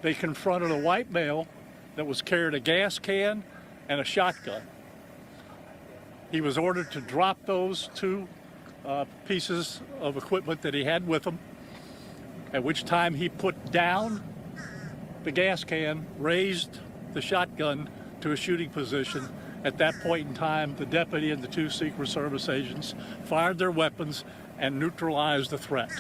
they confronted a white male that was carrying a gas can and a shotgun. He was ordered to drop those two pieces of equipment that he had with him, at which time he put down the gas can, raised the shotgun to a shooting position. At that point in time, the deputy and the two Secret Service agents fired their weapons and neutralized the threat.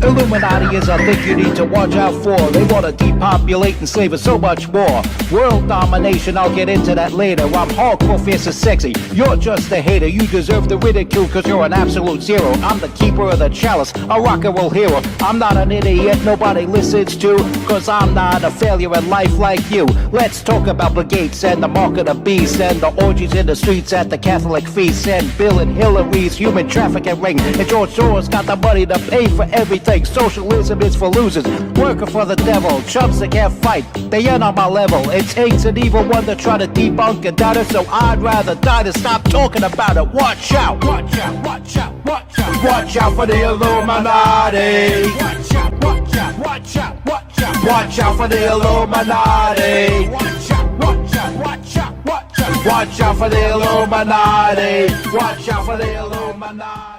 Illuminati is a thing you need to watch out for. They want to depopulate and slave us so much more. World domination, I'll get into that later. I'm hardcore, fierce and sexy. You're just a hater. You deserve the ridicule because you're an absolute zero. I'm the keeper of the chalice, a rock and roll hero. I'm not an idiot nobody listens to, because I'm not a failure in life like you. Let's talk about Bill Gates and the mark of the beast, and the orgies in the streets at the Catholic feasts, and Bill and Hillary's human trafficking ring, and George Soros got the money to pay for everything. Socialism is for losers, working for the devil. Chumps that can't fight, they ain't on my level. It takes an evil one to try to debunk and doubt it, so I'd rather die than stop talking about it. Watch out, watch out, watch out, watch out. Watch out for the Illuminati. Watch out, watch out, watch out, watch out. Watch out for the Illuminati. Watch out, watch out, watch out, watch out. Watch out for the Illuminati. Watch out for the Illuminati.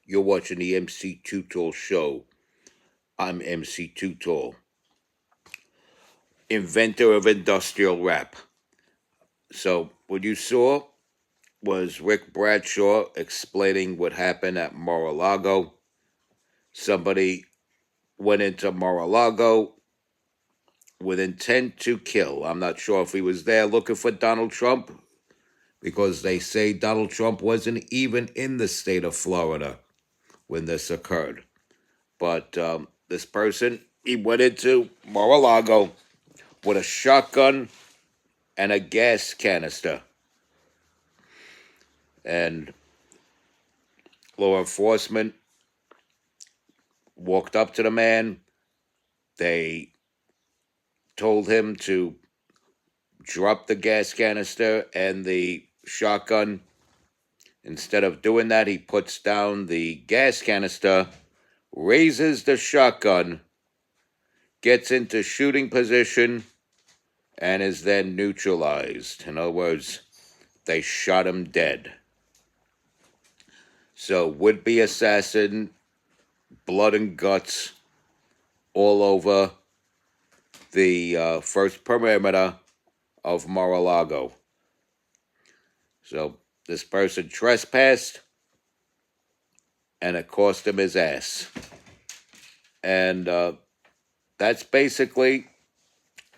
You're watching the MC Too Tall Show. I'm MC Too Tall, inventor of industrial rap. So what you saw was Rick Bradshaw explaining what happened at Mar-a-Lago. Somebody went into Mar-a-Lago with intent to kill. I'm not sure if he was there looking for Donald Trump, because they say Donald Trump wasn't even in the state of Florida when this occurred. But this person, he went into Mar-a-Lago with a shotgun and a gas canister. And law enforcement walked up to the man. They told him to drop the gas canister and the shotgun. Instead of doing that, he puts down the gas canister, raises the shotgun, gets into shooting position, and is then neutralized. In other words, they shot him dead. So, would-be assassin, blood and guts all over the first perimeter of Mar-a-Lago. So, this person trespassed, and it cost him his ass. And that's basically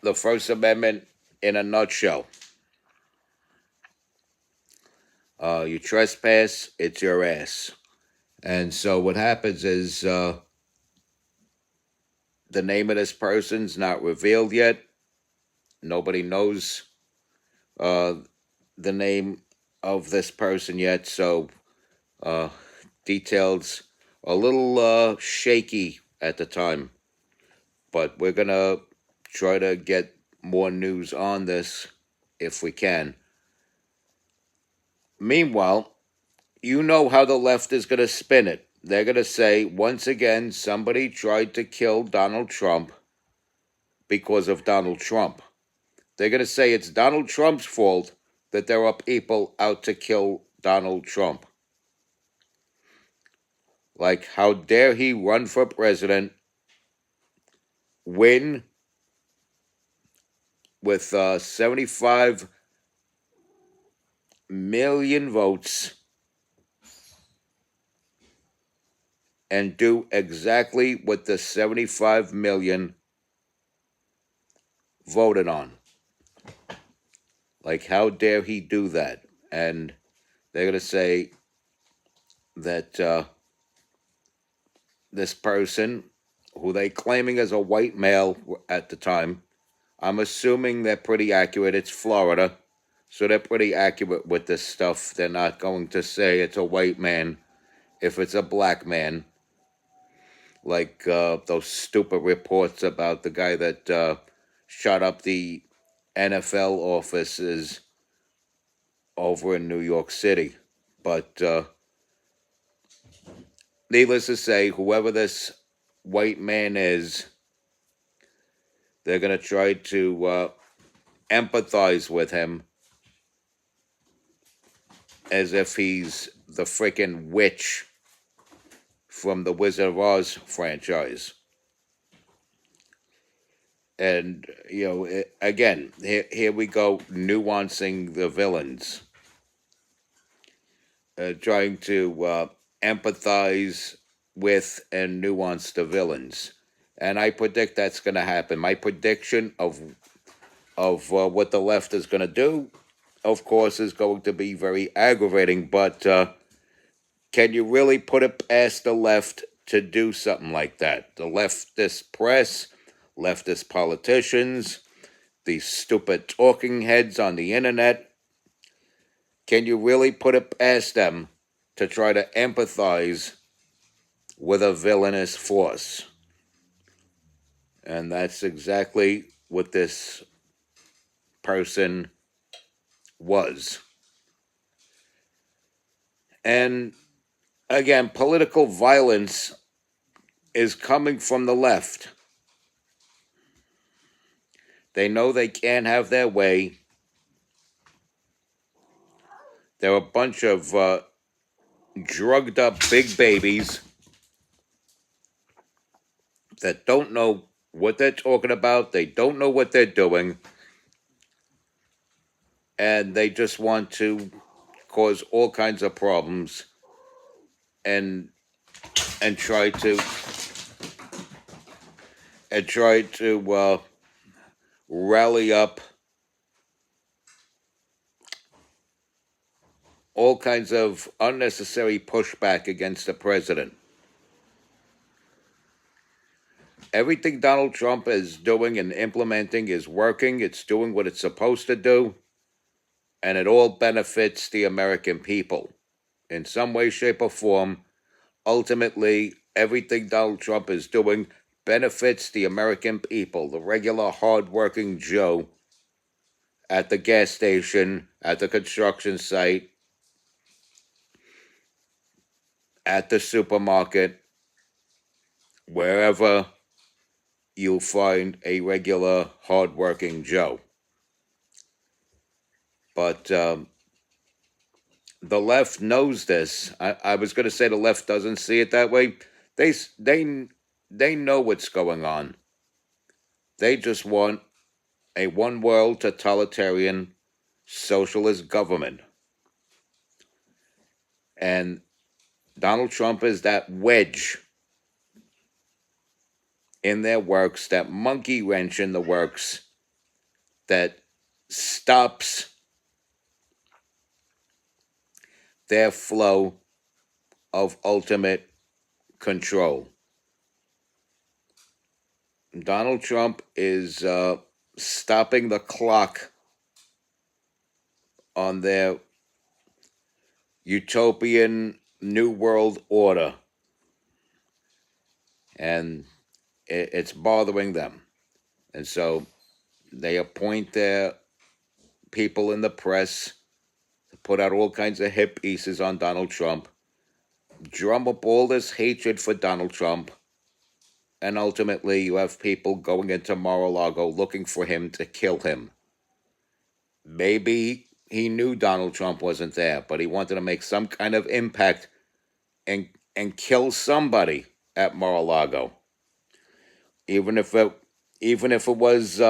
the First Amendment in a nutshell. You trespass, it's your ass. And so what happens is the name of this person's not revealed yet. Nobody knows the name of this person yet, so details a little shaky at the time. But we're going to try to get more news on this if we can. Meanwhile, you know how the left is going to spin it. They're going to say, once again, somebody tried to kill Donald Trump because of Donald Trump. They're going to say it's Donald Trump's fault that there are people out to kill Donald Trump. Like, how dare he run for president, win with 75 million votes, and do exactly what the 75 million voted on. Like, how dare he do that? And they're going to say that this person, who they claiming as a white male at the time, I'm assuming they're pretty accurate. It's Florida, so they're pretty accurate with this stuff. They're not going to say it's a white man if it's a black man, like those stupid reports about the guy that shot up the NFL offices over in New York City. But needless to say, whoever this white man is, they're going to try to empathize with him as if he's the freaking witch from the Wizard of Oz franchise. And, again, here we go, nuancing the villains, trying to empathize with and nuance the villains. And I predict that's going to happen. My prediction of what the left is going to do, of course, is going to be very aggravating. But can you really put it past the left to do something like that? The leftist press, leftist politicians, these stupid talking heads on the internet. Can you really put it past them to try to empathize with a villainous force? And that's exactly what this person was. And again, political violence is coming from the left. They know they can't have their way. They're a bunch of drugged up big babies that don't know what they're talking about. They don't know what they're doing. And they just want to cause all kinds of problems and try to rally up all kinds of unnecessary pushback against the president. Everything Donald Trump is doing and implementing is working. It's doing what it's supposed to do. And it all benefits the American people in some way, shape, or form. Ultimately, everything Donald Trump is doing benefits the American people, the regular hard-working Joe at the gas station, at the construction site, at the supermarket, wherever you'll find a regular hard-working Joe. But the left knows this. I was going to say the left doesn't see it that way. They know what's going on. They just want a one-world totalitarian socialist government. And Donald Trump is that wedge in their works, that monkey wrench in the works that stops their flow of ultimate control. Donald Trump is stopping the clock on their utopian New World Order. And it's bothering them. And so they appoint their people in the press to put out all kinds of hit pieces on Donald Trump, drum up all this hatred for Donald Trump, and ultimately you have people going into Mar-a-Lago looking for him to kill him. Maybe he knew Donald Trump wasn't there, but he wanted to make some kind of impact and kill somebody at Mar-a-Lago. Even if it was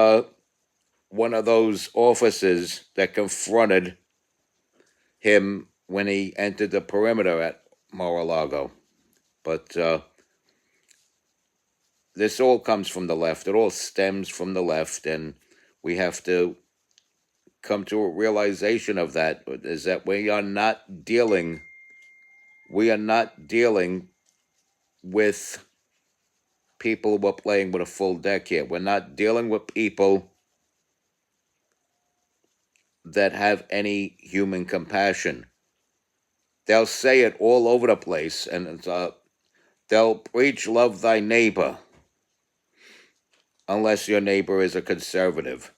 one of those officers that confronted him when he entered the perimeter at Mar-a-Lago. But this all comes from the left. It all stems from the left, and we have to come to a realization of that, is that we are not dealing with people who are playing with a full deck here. We're not dealing with people that have any human compassion. They'll say it all over the place, and they'll preach love thy neighbor, unless your neighbor is a conservative.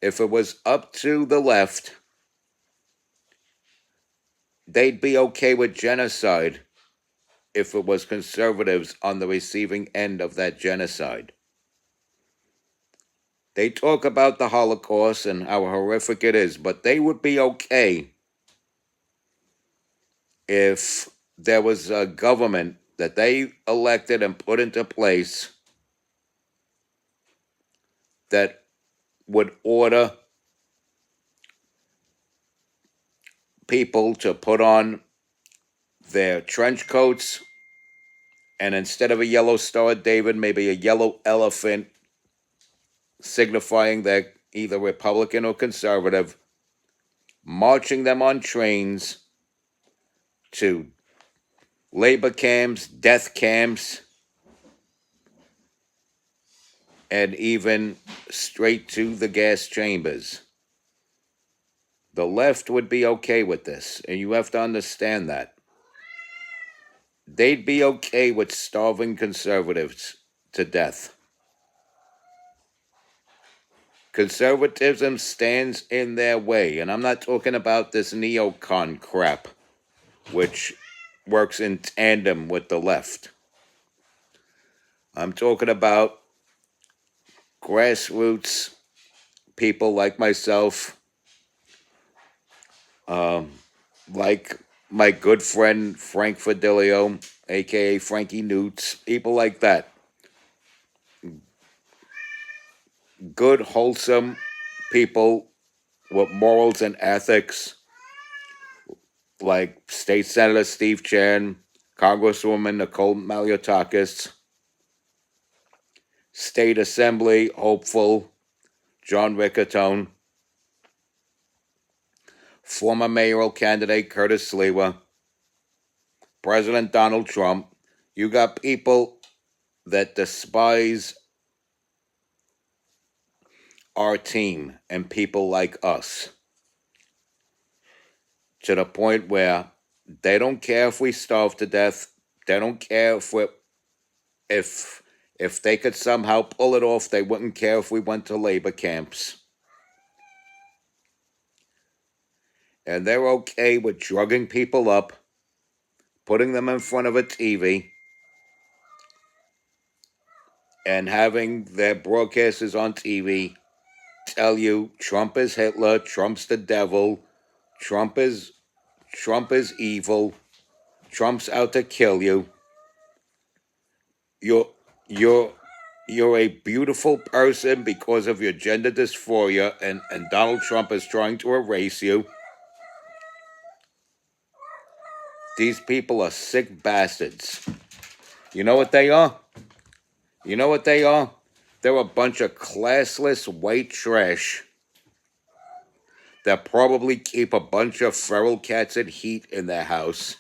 If it was up to the left, they'd be okay with genocide if it was conservatives on the receiving end of that genocide. They talk about the Holocaust and how horrific it is, but they would be okay if there was a government that they elected and put into place that would order people to put on their trench coats, and instead of a yellow Star of David, maybe a yellow elephant, signifying they're either Republican or conservative, marching them on trains to labor camps, death camps, and even straight to the gas chambers. The left would be okay with this, and you have to understand that. They'd be okay with starving conservatives to death. Conservatism stands in their way, and I'm not talking about this neocon crap, which works in tandem with the left. I'm talking about grassroots people like myself, like my good friend Frank Fidelio, aka Frankie Newts, people like that. Good, wholesome people with morals and ethics, like State Senator Steve Chan, Congresswoman Nicole Maliotakis, State Assembly hopeful John Riccatone, former mayoral candidate Curtis Sliwa, President Donald Trump. You got people that despise our team and people like us to the point where they don't care if we starve to death. They don't care if they could somehow pull it off. They wouldn't care if we went to labor camps. And they're okay with drugging people up, putting them in front of a TV, and having their broadcasters on TV tell you Trump is Hitler, Trump's the devil, Trump is evil, Trump's out to kill you. You're a beautiful person because of your gender dysphoria, and Donald Trump is trying to erase you. These people are sick bastards. You know what they are? You know what they are? They're a bunch of classless white trash that probably keep a bunch of feral cats at heat in their house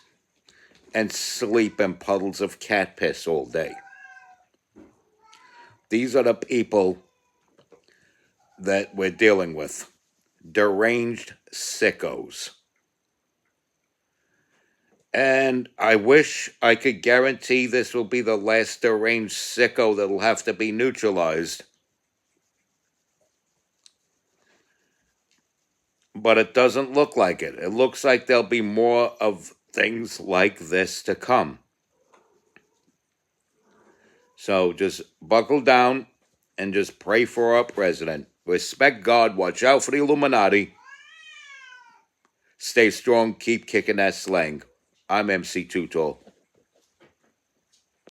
and sleep in puddles of cat piss all day. These are the people that we're dealing with. Deranged sickos. And I wish I could guarantee this will be the last deranged sicko that will have to be neutralized. But it doesn't look like it. It looks like there'll be more of things like this to come. So just buckle down and just pray for our president. Respect God. Watch out for the Illuminati. Stay strong. Keep kicking that slang. I'm MC Too Tall.